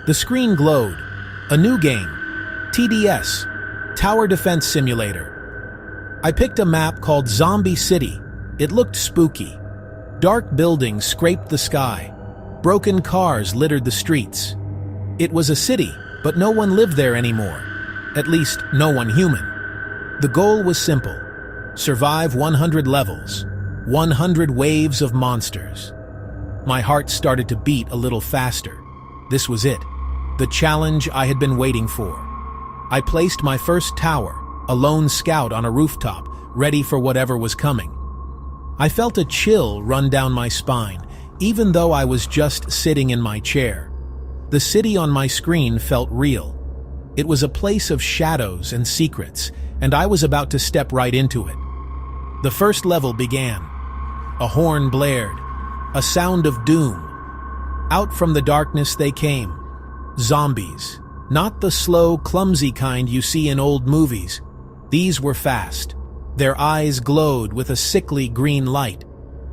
The screen glowed. A new game. TDS, Tower Defense Simulator. I picked a map called Zombie City. It looked spooky. Dark buildings scraped the sky. Broken cars littered the streets. It was a city, but no one lived there anymore. At least, no one human. The goal was simple. Survive 100 levels. 100 waves of monsters. My heart started to beat a little faster. This was it. The challenge I had been waiting for. I placed my first tower, a lone scout on a rooftop, ready for whatever was coming. I felt a chill run down my spine, even though I was just sitting in my chair. The city on my screen felt real. It was a place of shadows and secrets, and I was about to step right into it. The first level began. A horn blared, a sound of doom. Out from the darkness they came. Zombies. Not the slow, clumsy kind you see in old movies. These were fast. Their eyes glowed with a sickly green light.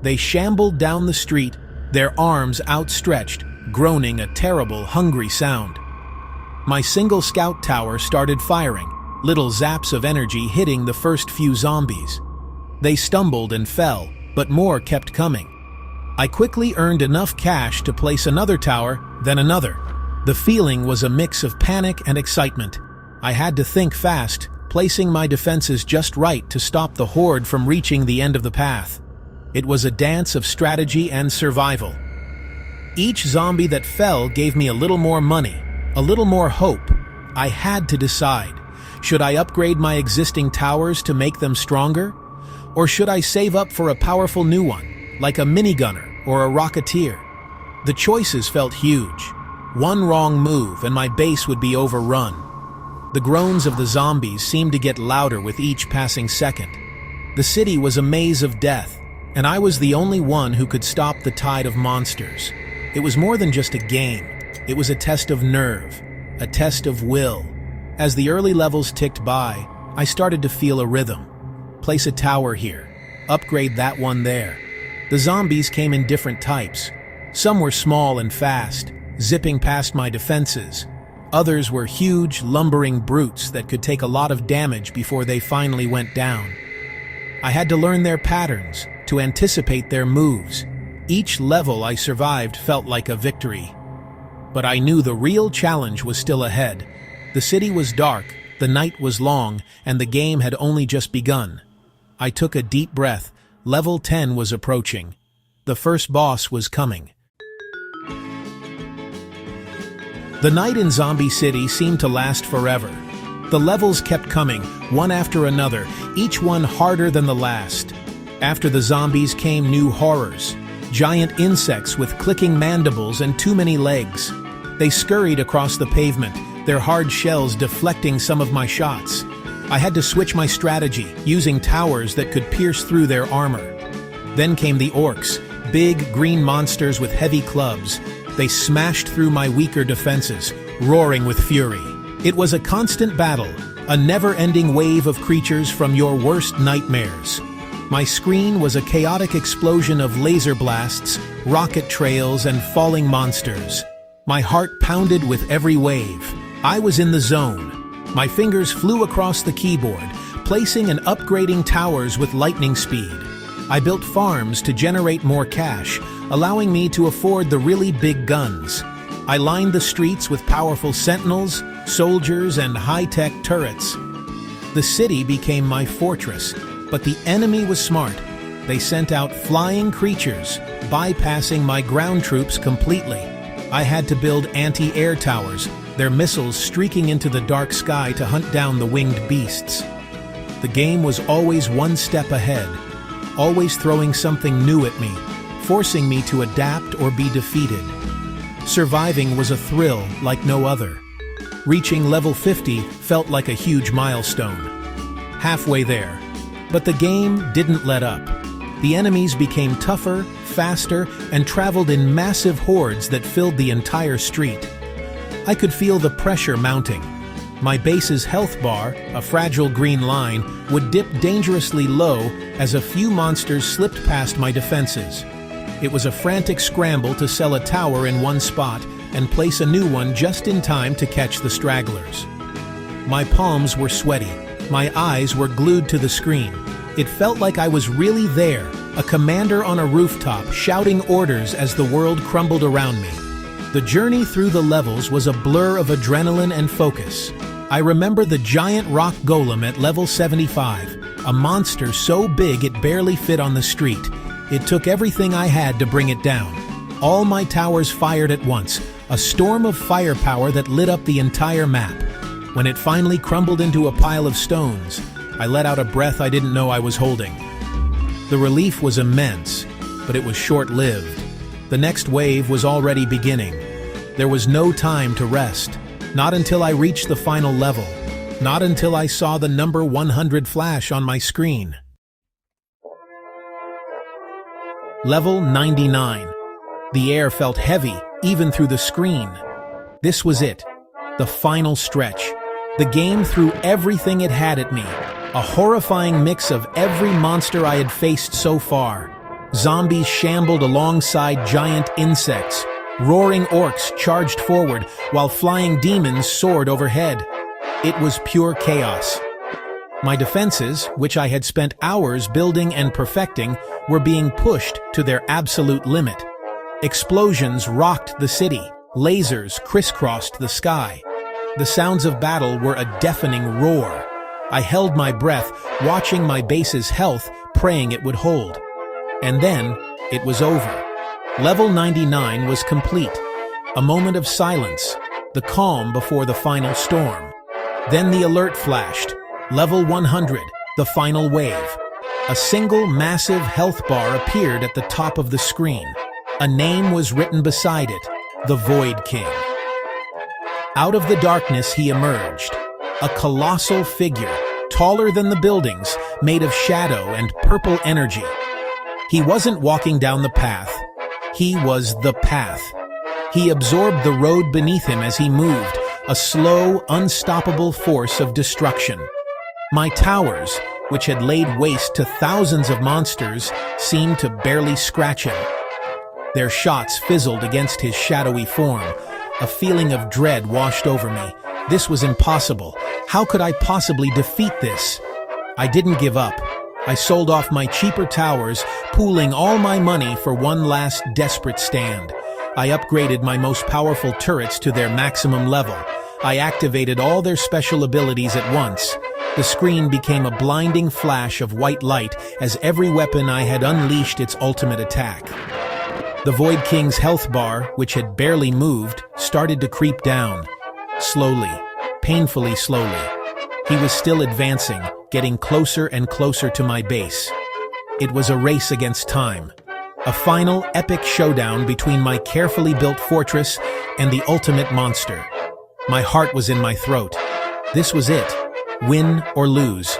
They shambled down the street, their arms outstretched, groaning a terrible, hungry sound. My single scout tower started firing, little zaps of energy hitting the first few zombies. They stumbled and fell, but more kept coming. I quickly earned enough cash to place another tower, then another. The feeling was a mix of panic and excitement. I had to think fast, placing my defenses just right to stop the horde from reaching the end of the path. It was a dance of strategy and survival. Each zombie that fell gave me a little more money, a little more hope. I had to decide. Should I upgrade my existing towers to make them stronger? Or should I save up for a powerful new one, like a minigunner or a rocketeer? The choices felt huge. One wrong move and my base would be overrun. The groans of the zombies seemed to get louder with each passing second. The city was a maze of death, and I was the only one who could stop the tide of monsters. It was more than just a game. It was a test of nerve, a test of will. As the early levels ticked by, I started to feel a rhythm. Place a tower here. Upgrade that one there. The zombies came in different types. Some were small and fast, zipping past my defenses. Others were huge, lumbering brutes that could take a lot of damage before they finally went down. I had to learn their patterns, to anticipate their moves. Each level I survived felt like a victory. But I knew the real challenge was still ahead. The city was dark, the night was long, and the game had only just begun. I took a deep breath. Level 10 was approaching. The first boss was coming. The night in Zombie City seemed to last forever. The levels kept coming, one after another, each one harder than the last. After the zombies came new horrors. Giant insects with clicking mandibles and too many legs. They scurried across the pavement, their hard shells deflecting some of my shots. I had to switch my strategy, using towers that could pierce through their armor. Then came the orcs, big green monsters with heavy clubs. They smashed through my weaker defenses, roaring with fury. It was a constant battle, a never-ending wave of creatures from your worst nightmares. My screen was a chaotic explosion of laser blasts, rocket trails, and falling monsters. My heart pounded with every wave. I was in the zone. My fingers flew across the keyboard, placing and upgrading towers with lightning speed. I built farms to generate more cash, allowing me to afford the really big guns. I lined the streets with powerful sentinels, soldiers, and high-tech turrets. The city became my fortress, but the enemy was smart. They sent out flying creatures, bypassing my ground troops completely. I had to build anti-air towers, their missiles streaking into the dark sky to hunt down the winged beasts. The game was always one step ahead, always throwing something new at me, forcing me to adapt or be defeated. Surviving was a thrill like no other. Reaching level 50 felt like a huge milestone. Halfway there. But the game didn't let up. The enemies became tougher, faster, and traveled in massive hordes that filled the entire street. I could feel the pressure mounting. My base's health bar, a fragile green line, would dip dangerously low as a few monsters slipped past my defenses. It was a frantic scramble to sell a tower in one spot, and place a new one just in time to catch the stragglers. My palms were sweaty. My eyes were glued to the screen. It felt like I was really there, a commander on a rooftop shouting orders as the world crumbled around me. The journey through the levels was a blur of adrenaline and focus. I remember the giant rock golem at level 75, a monster so big it barely fit on the street. It took everything I had to bring it down. All my towers fired at once, a storm of firepower that lit up the entire map. When it finally crumbled into a pile of stones, I let out a breath I didn't know I was holding. The relief was immense, but it was short-lived. The next wave was already beginning. There was no time to rest. Not until I reached the final level. Not until I saw the number 100 flash on my screen. Level 99. The air felt heavy, even through the screen. This was it. The final stretch. The game threw everything it had at me. A horrifying mix of every monster I had faced so far. Zombies shambled alongside giant insects. Roaring orcs charged forward, while flying demons soared overhead. It was pure chaos. My defenses, which I had spent hours building and perfecting, were being pushed to their absolute limit. Explosions rocked the city. Lasers crisscrossed the sky. The sounds of battle were a deafening roar. I held my breath, watching my base's health, praying it would hold. And then, it was over. Level 99 was complete. A moment of silence, the calm before the final storm. Then the alert flashed. Level 100, the final wave. A single massive health bar appeared at the top of the screen. A name was written beside it, the Void King. Out of the darkness he emerged, a colossal figure, taller than the buildings, made of shadow and purple energy. He wasn't walking down the path. He was the path. He absorbed the road beneath him as he moved, a slow, unstoppable force of destruction. My towers, which had laid waste to thousands of monsters, seemed to barely scratch him. Their shots fizzled against his shadowy form. A feeling of dread washed over me. This was impossible. How could I possibly defeat this? I didn't give up. I sold off my cheaper towers, pooling all my money for one last desperate stand. I upgraded my most powerful turrets to their maximum level. I activated all their special abilities at once. The screen became a blinding flash of white light as every weapon I had unleashed its ultimate attack. The Void King's health bar, which had barely moved, started to creep down. Slowly, painfully slowly. He was still advancing, getting closer and closer to my base. It was a race against time. A final, epic showdown between my carefully built fortress and the ultimate monster. My heart was in my throat. This was it. Win or lose.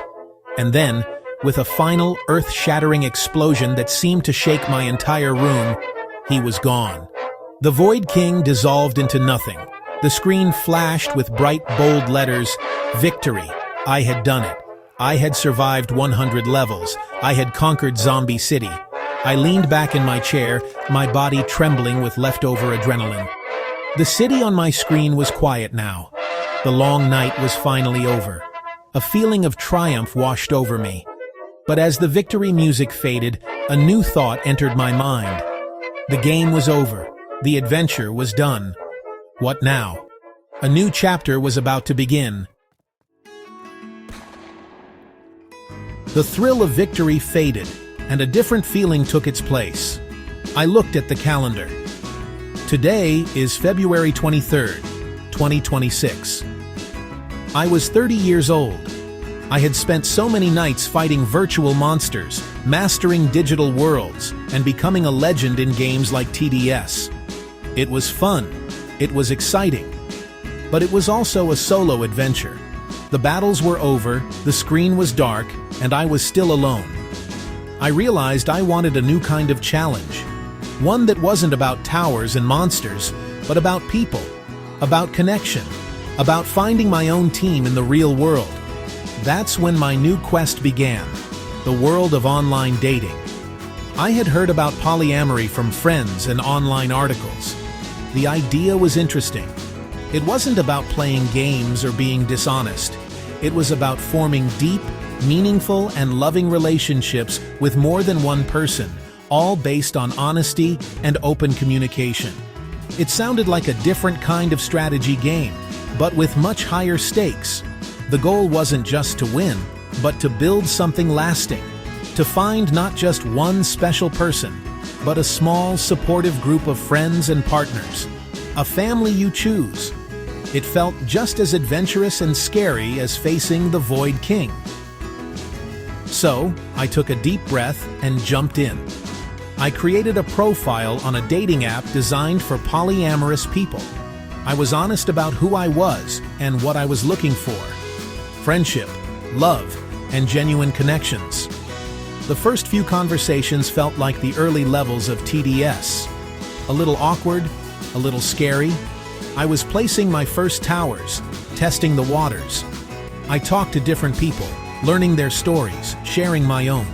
And then, with a final, earth-shattering explosion that seemed to shake my entire room, he was gone. The Void King dissolved into nothing. The screen flashed with bright, bold letters, "Victory." I had done it. I had survived 100 levels. I had conquered Zombie City. I leaned back in my chair, my body trembling with leftover adrenaline. The city on my screen was quiet now. The long night was finally over. A feeling of triumph washed over me. But as the victory music faded, a new thought entered my mind. The game was over. The adventure was done. What now? A new chapter was about to begin. The thrill of victory faded, and a different feeling took its place. I looked at the calendar. Today is February 23rd, 2026. I was 30 years old. I had spent so many nights fighting virtual monsters, mastering digital worlds, and becoming a legend in games like TDS. It was fun. It was exciting. But it was also a solo adventure. The battles were over, the screen was dark, and I was still alone. I realized I wanted a new kind of challenge. One that wasn't about towers and monsters, but about people, about connection, about finding my own team in the real world. That's when my new quest began, the world of online dating. I had heard about polyamory from friends and online articles. The idea was interesting. It wasn't about playing games or being dishonest. It was about forming deep, meaningful, and loving relationships with more than one person, all based on honesty and open communication. It sounded like a different kind of strategy game, but with much higher stakes. The goal wasn't just to win, but to build something lasting, to find not just one special person, but a small, supportive group of friends and partners, a family you choose. It felt just as adventurous and scary as facing the Void King. So, I took a deep breath and jumped in. I created a profile on a dating app designed for polyamorous people. I was honest about who I was and what I was looking for: friendship, love, and genuine connections. The first few conversations felt like the early levels of TDS. A little awkward, a little scary. I was placing my first towers, testing the waters. I talked to different people, learning their stories, sharing my own.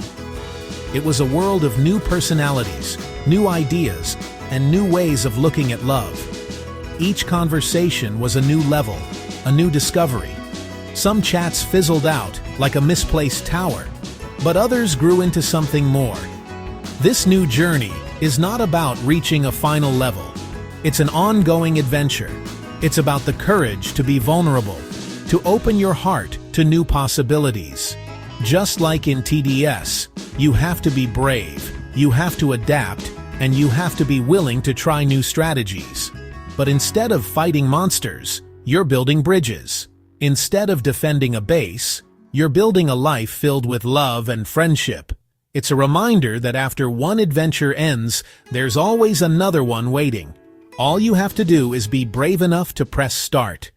It was a world of new personalities, new ideas, and new ways of looking at love. Each conversation was a new level, a new discovery. Some chats fizzled out, like a misplaced tower, but others grew into something more. This new journey is not about reaching a final level. It's an ongoing adventure. It's about the courage to be vulnerable, to open your heart to new possibilities. Just like in TDS, you have to be brave, you have to adapt, and you have to be willing to try new strategies. But instead of fighting monsters, you're building bridges. Instead of defending a base, you're building a life filled with love and friendship. It's a reminder that after one adventure ends, there's always another one waiting. All you have to do is be brave enough to press start.